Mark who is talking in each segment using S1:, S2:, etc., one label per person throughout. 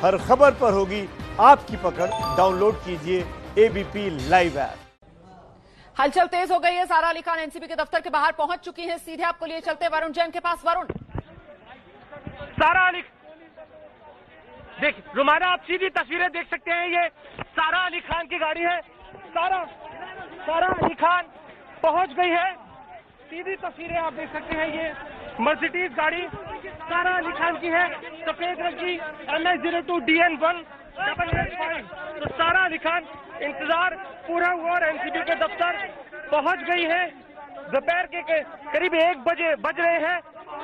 S1: हर खबर पर होगी आपकी पकड़। डाउनलोड कीजिए एबीपी लाइव ऐप।
S2: हलचल तेज हो गई है। सारा अली खान एनसीबी के दफ्तर के बाहर पहुंच चुकी हैं। सीधे आपको लिए चलते वरुण जैन के पास। वरुण,
S3: सारा अली, देख रुमाना, आप सीधी तस्वीरें देख सकते हैं। ये सारा अली खान की गाड़ी है। सारा अली खान पहुंच गई है। सीधी तस्वीरें आप देख सकते हैं। ये मर्सिडीज गाड़ी सारा अली खान की है, सफेद रंग की MS02 DN1 885। तो सारा अली खान इंतजार पूरा हुआ और एनसीबी के दफ्तर पहुंच गई है। दोपहर के करीब 1 बजे बज रहे हैं।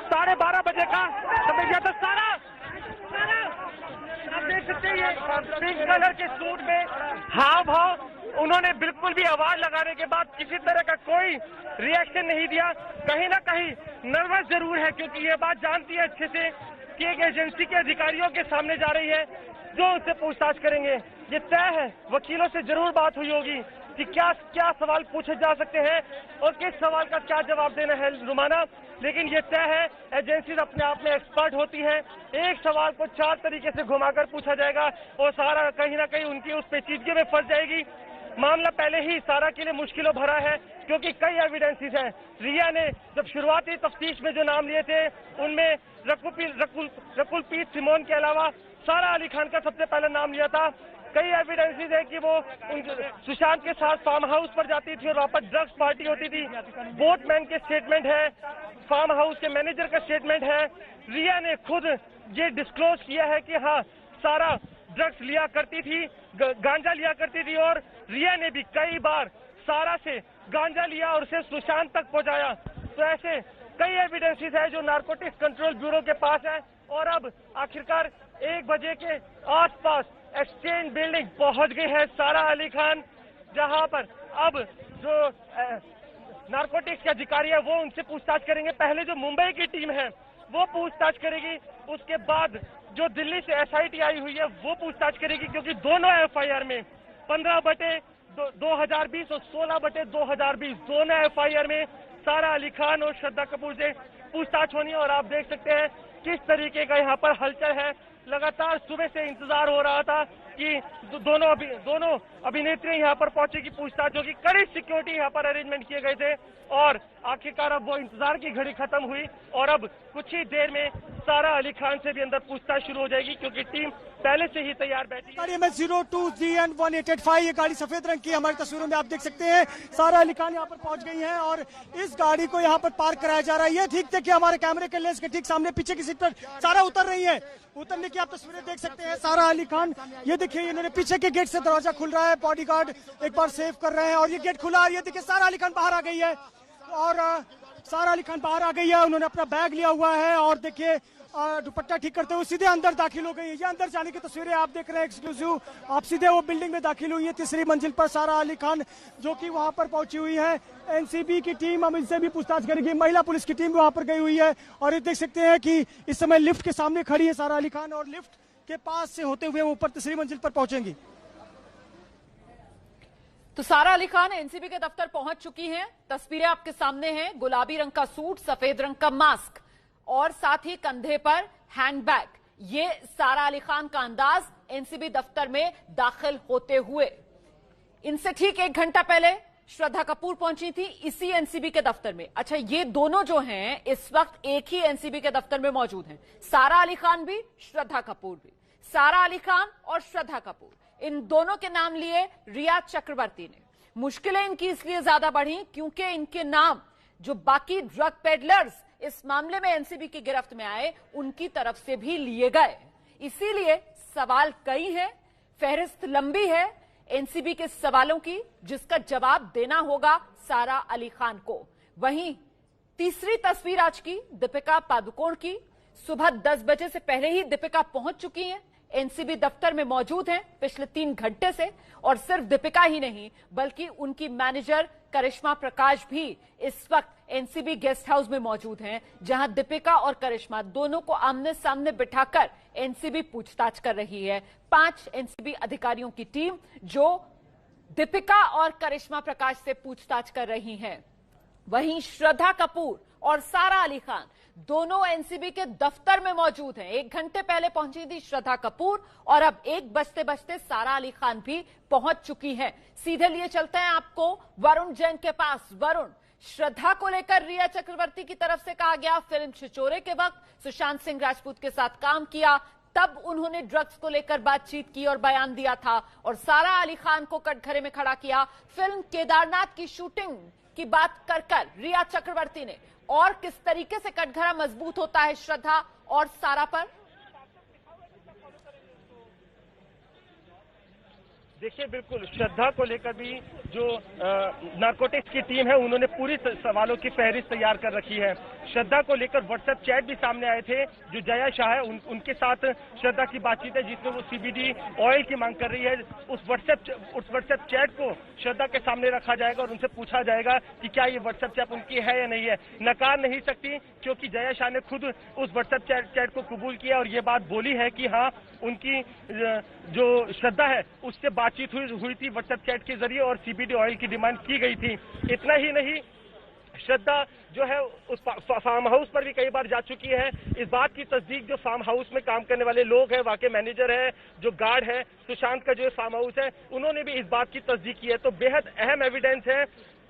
S3: 12:30 बजे का समय दिया था। सारा आप देख सकते हैं, ये पिंक कलर के सूट में हाव भाव, उन्होंने बिल्कुल भी आवाज लगाने के बाद किसी तरह का कोई रिएक्शन नहीं दिया। कहीं ना कहीं नर्वस जरूर है, क्योंकि ये बात जानती है अच्छे से कि एक एजेंसी के अधिकारियों के सामने जा रही है जो उससे पूछताछ करेंगे। ये तय है, वकीलों से जरूर बात हुई होगी कि क्या क्या सवाल पूछे जा सकते हैं और किस सवाल का क्या जवाब देना है रुमाना। लेकिन ये तय है, एजेंसीज अपने आप में एक्सपर्ट होती है। एक सवाल को 4 तरीके से घुमाकर पूछा जाएगा और सारा कहीं ना कहीं उनकी उस पेचीदगी में फंस जाएगी। मामला पहले ही सारा के लिए मुश्किलों भरा है, क्योंकि कई एविडेंसेस हैं। रिया ने जब शुरुआती तफ्तीश में जो नाम लिए थे, उनमें रकुलप्रीत सिमोन के अलावा सारा अली खान का सबसे पहले नाम लिया था। कई एविडेंसेस है कि वो सुशांत के साथ फार्म हाउस पर जाती थी और वहाँ पर ड्रग्स पार्टी होती थी। बोटमैन के स्टेटमेंट है, फार्म हाउस के मैनेजर का स्टेटमेंट है। रिया ने खुद ये डिस्क्लोज किया है कि हाँ, सारा ड्रग्स लिया करती थी, गांजा लिया करती थी, और रिया ने भी कई बार सारा से गांजा लिया और उसे सुशांत तक पहुंचाया। तो ऐसे कई एविडेंसेस है जो नारकोटिक्स कंट्रोल ब्यूरो के पास है। और अब आखिरकार 1 बजे के आसपास एक्सचेंज बिल्डिंग पहुंच गई है सारा अली खान, जहां पर अब जो नारकोटिक्स के अधिकारी है वो उनसे पूछताछ करेंगे। पहले जो मुंबई की टीम है वो पूछताछ करेगी, उसके बाद जो दिल्ली से SIT आई हुई है वो पूछताछ करेगी, क्योंकि दोनों FIR में 15/2020 और 16/2020 दोनों FIR में सारा अली खान और श्रद्धा कपूर से पूछताछ होनी है। और आप देख सकते हैं किस तरीके का यहाँ पर हलचल है। लगातार सुबह से इंतजार हो रहा था कि दोनों अभिनेत्री यहाँ पर पहुंचेगी, पूछताछ होगी। कड़ी सिक्योरिटी यहाँ पर अरेंजमेंट किए गए थे और आखिरकार अब वो इंतजार की घड़ी खत्म हुई और अब कुछ ही देर में सारा अली खान से भी अंदर पूछताछ शुरू हो जाएगी, क्योंकि टीम पहले से ही तैयार बैठी है।
S4: MS02 DN1 885 ये गाड़ी सफेद रंग की हमारी तस्वीरों में आप देख सकते हैं। सारा अली खान यहाँ पर पहुंच गई हैं और इस गाड़ी को यहाँ पर पार्क कराया जा रहा है। ये ठीक देखिए, हमारे कैमरे के लेंस के ठीक सामने पीछे की सीट पर सारा उतर रही है। उतरने की आप तस्वीरें देख सकते हैं। सारा अली खान, ये देखिए, इन्होंने पीछे के गेट से दरवाजा खुल रहा है, बॉडीगार्ड एक बार सेव कर रहे हैं और ये गेट खुला है। ये देखिए, सारा अली खान बाहर आ गई है और सारा अली खान बाहर आ गई है। उन्होंने अपना बैग लिया हुआ है और देखिए दुपट्टा ठीक करते हुए सीधे अंदर दाखिल हो गई है। ये अंदर जाने की तस्वीरें आप देख रहे हैं एक्सक्लूसिव। आप सीधे वो बिल्डिंग में दाखिल हुई है। 3री मंजिल पर सारा अली खान जो कि वहां पर पहुंची हुई है। एनसीबी की टीम हम इनसे भी पूछताछ करेगी। महिला पुलिस की टीम वहां पर गई हुई है और ये देख सकते हैं कि इस समय लिफ्ट के सामने खड़ी है सारा अली खान और लिफ्ट के पास से होते हुए ऊपर 3री मंजिल पर पहुंचेंगी।
S2: तो सारा अली खान एनसीबी के दफ्तर पहुंच चुकी हैं। तस्वीरें आपके सामने हैं। गुलाबी रंग का सूट, सफेद रंग का मास्क और साथ ही कंधे पर हैंडबैग। ये सारा अली खान का अंदाज एनसीबी दफ्तर में दाखिल होते हुए। इनसे ठीक 1 घंटा पहले श्रद्धा कपूर पहुंची थी इसी एनसीबी के दफ्तर में। अच्छा, ये दोनों जो हैं इस वक्त एक ही एनसीबी के दफ्तर में मौजूद हैं। सारा अली खान भी, श्रद्धा कपूर भी। सारा अली खान और श्रद्धा कपूर, इन दोनों के नाम लिए रिया चक्रवर्ती ने। मुश्किलें इनकी इसलिए ज्यादा बढ़ी क्योंकि इनके नाम जो बाकी ड्रग पेडलर्स इस मामले में एनसीबी की गिरफ्त में आए, उनकी तरफ से भी लिए गए। इसीलिए सवाल कई हैं, फहरिस्त लंबी है एनसीबी के सवालों की, जिसका जवाब देना होगा सारा अली खान को। वहीं तीसरी तस्वीर आज की दीपिका पादुकोण की। सुबह 10 बजे से पहले ही दीपिका पहुंच चुकी हैं, एनसीबी दफ्तर में मौजूद हैं पिछले 3 घंटे से। और सिर्फ दीपिका ही नहीं, बल्कि उनकी मैनेजर करिश्मा प्रकाश भी इस वक्त एनसीबी गेस्ट हाउस में मौजूद हैं, जहां दीपिका और करिश्मा दोनों को आमने सामने बिठाकर एनसीबी पूछताछ कर रही है। 5 एनसीबी अधिकारियों की टीम जो दीपिका और करिश्मा प्रकाश से पूछताछ कर रही है। वहीं श्रद्धा कपूर और सारा अली खान दोनों एनसीबी के दफ्तर में मौजूद हैं। 1 घंटे पहले पहुंची थी श्रद्धा कपूर और अब 1 बजते बजते सारा अली खान भी पहुंच चुकी हैं। सीधे लिए चलते हैं आपको वरुण जैन के पास। वरुण, श्रद्धा को लेकर रिया चक्रवर्ती की तरफ से कहा गया फिल्म छिछोरे के वक्त सुशांत सिंह राजपूत के साथ काम किया, तब उन्होंने ड्रग्स को लेकर बातचीत की और बयान दिया था और सारा अली खान को कटघरे में खड़ा किया। फिल्म केदारनाथ की शूटिंग की बात कर रिया चक्रवर्ती ने, और किस तरीके से कटघरा मजबूत होता है श्रद्धा और सारा पर।
S3: देखिए, बिल्कुल श्रद्धा को लेकर भी जो नारकोटिक्स की टीम है उन्होंने पूरी सवालों की फहरिस्त तैयार कर रखी है। श्रद्धा को लेकर व्हाट्सएप चैट भी सामने आए थे। जो जया शाह है उनके साथ श्रद्धा की बातचीत है जिसमें वो सीबीडी ऑयल की मांग कर रही है। उस व्हाट्सएप चैट को श्रद्धा के सामने रखा जाएगा और उनसे पूछा जाएगा कि क्या ये व्हाट्सएप चैट उनकी है या नहीं है। नकार नहीं सकती क्योंकि जया शाह ने खुद उस व्हाट्सएप चैट को कबूल किया और ये बात बोली है कि हाँ, उनकी जो श्रद्धा है उससे बातचीत हुई थी व्हाट्सएप चैट के जरिए और सीबीडी ऑयल की डिमांड की गई थी। इतना ही नहीं, श्रद्धा जो है उस फार्म हाउस पर भी कई बार जा चुकी है। इस बात की तस्दीक जो फार्म हाउस में काम करने वाले लोग हैं, वहाँ के मैनेजर है, जो गार्ड है, सुशांत का जो फार्म हाउस है, उन्होंने भी इस बात की तस्दीक की है। तो बेहद अहम एविडेंस है।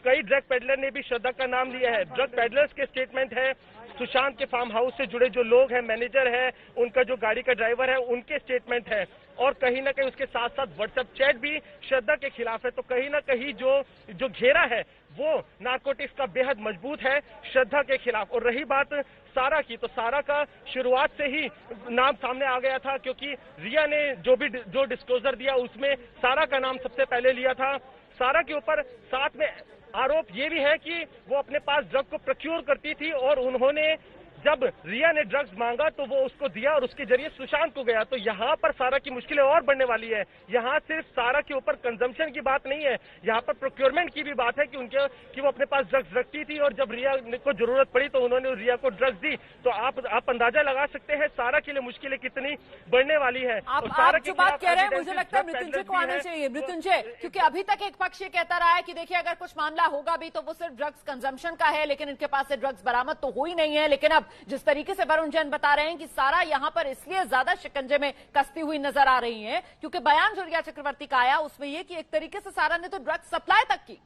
S3: कई ड्रग पेडलर ने भी श्रद्धा का नाम लिया है। ड्रग पेडलर्स के स्टेटमेंट है, सुशांत के फार्म हाउस से जुड़े जो लोग हैं, मैनेजर है, उनका जो गाड़ी का ड्राइवर है, उनके स्टेटमेंट है और कहीं ना कहीं उसके साथ साथ व्हाट्सएप चैट भी श्रद्धा के खिलाफ है। तो कहीं ना कहीं जो घेरा है वो नारकोटिक्स का बेहद मजबूत है श्रद्धा के खिलाफ। और रही बात सारा की, तो सारा का शुरुआत से ही नाम सामने आ गया था क्योंकि रिया ने जो डिस्क्लोजर दिया उसमें सारा का नाम सबसे पहले लिया था। सारा के ऊपर साथ में आरोप ये भी है कि वो अपने पास ड्रग को प्रोक्योर करती थी और उन्होंने जब रिया ने ड्रग्स मांगा तो वो उसको दिया और उसके जरिए सुशांत को गया। तो यहाँ पर सारा की मुश्किलें और बढ़ने वाली है। यहाँ सिर्फ सारा के ऊपर कंजम्पशन की बात नहीं है, यहाँ पर प्रोक्योरमेंट की भी बात है कि वो अपने पास ड्रग्स रखती थी और जब रिया को जरूरत पड़ी तो उन्होंने रिया को ड्रग्स दी। तो आप अंदाजा लगा सकते हैं सारा के लिए मुश्किलें कितनी बढ़ने वाली है।
S2: आप जो बात कह रहे हैं मुझे लगता है मृत्युंजय को आना चाहिए। मृत्युंजय, क्योंकि अभी तक एक पक्ष ये कहता रहा है कि देखिए अगर कुछ मामला होगा भी तो वो सिर्फ ड्रग्स कंजम्पशन का है, लेकिन इनके पास से ड्रग्स बरामद तो हो ही नहीं है। लेकिन अब जिस तरीके से वरुण जैन बता रहे हैं कि सारा यहां पर इसलिए ज्यादा शिकंजे में कसती हुई नजर आ रही है क्योंकि बयान जो रिया चक्रवर्ती का आया उसमें यह कि एक तरीके से सारा ने तो ड्रग्स सप्लाई तक की।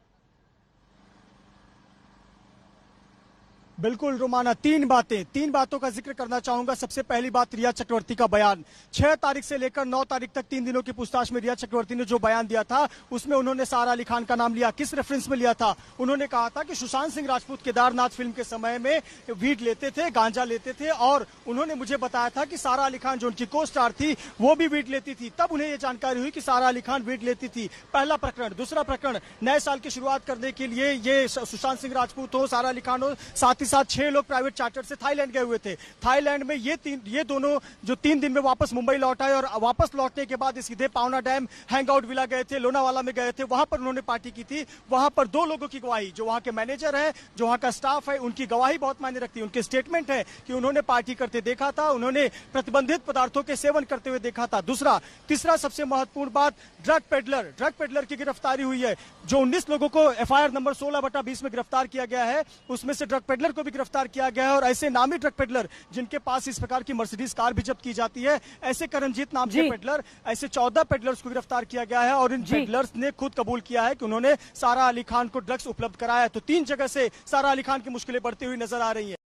S4: बिल्कुल रोमाना, तीन बातों का जिक्र करना चाहूंगा। सबसे पहली बात रिया चक्रवर्ती का बयान। 6 तारीख से लेकर 9 तारीख तक 3 दिनों की पूछताछ में रिया चक्रवर्ती ने जो बयान दिया था उसमें उन्होंने सारा अली खान का नाम लिया। किस रेफरेंस में लिया था? उन्होंने कहा था कि सुशांत सिंह राजपूत केदारनाथ फिल्म के समय में वीड लेते थे, गांजा लेते थे और उन्होंने मुझे बताया था कि सारा अली खान जो उनकी को स्टार थी वो भी वीड लेती थी। तब उन्हें यह जानकारी हुई कि सारा अली खान वीड लेती थी। पहला प्रकरण। दूसरा प्रकरण, नए साल की शुरुआत करने के लिए ये सुशांत सिंह राजपूत हो, सारा अली खान हो, साथ ही साथ 6 लोग प्राइवेट चार्टर से थाईलैंड गए हुए थे। थाईलैंड में ये दोनों जो 3 दिन में वापस मुंबई लौट आए और वापस लौटने के बाद सीधे पावना डैम हैंगआउट विला गए थे, लोनावाला में गए थे, वहां पर उन्होंने पार्टी की थी। वहां पर 2 लोगों की गवाही, जो वहां के मैनेजर है, जो वहां का स्टाफ है, उनकी गवाही बहुत मायने रखती है। उनके स्टेटमेंट है कि उन्होंने पार्टी करते देखा था, उन्होंने प्रतिबंधित पदार्थों के सेवन करते हुए देखा था। तीसरा सबसे महत्वपूर्ण बात, ड्रग पेडलर की गिरफ्तारी हुई है। जो 19 लोगों को एफआईआर नंबर 16/20 में गिरफ्तार किया गया है उसमें से ड्रग पेडलर को भी गिरफ्तार किया गया है और ऐसे नामी ड्रग पेडलर जिनके पास इस प्रकार की मर्सिडीज कार भी जब्त की जाती है, ऐसे करणजीत नाम के पेडलर, ऐसे 14 पेडलर्स को गिरफ्तार किया गया है और इन पेडलर्स ने खुद कबूल किया है कि उन्होंने सारा अली खान को ड्रग्स उपलब्ध कराया है। तो 3 जगह से सारा अली खान की मुश्किलें बढ़ती हुई नजर आ रही है।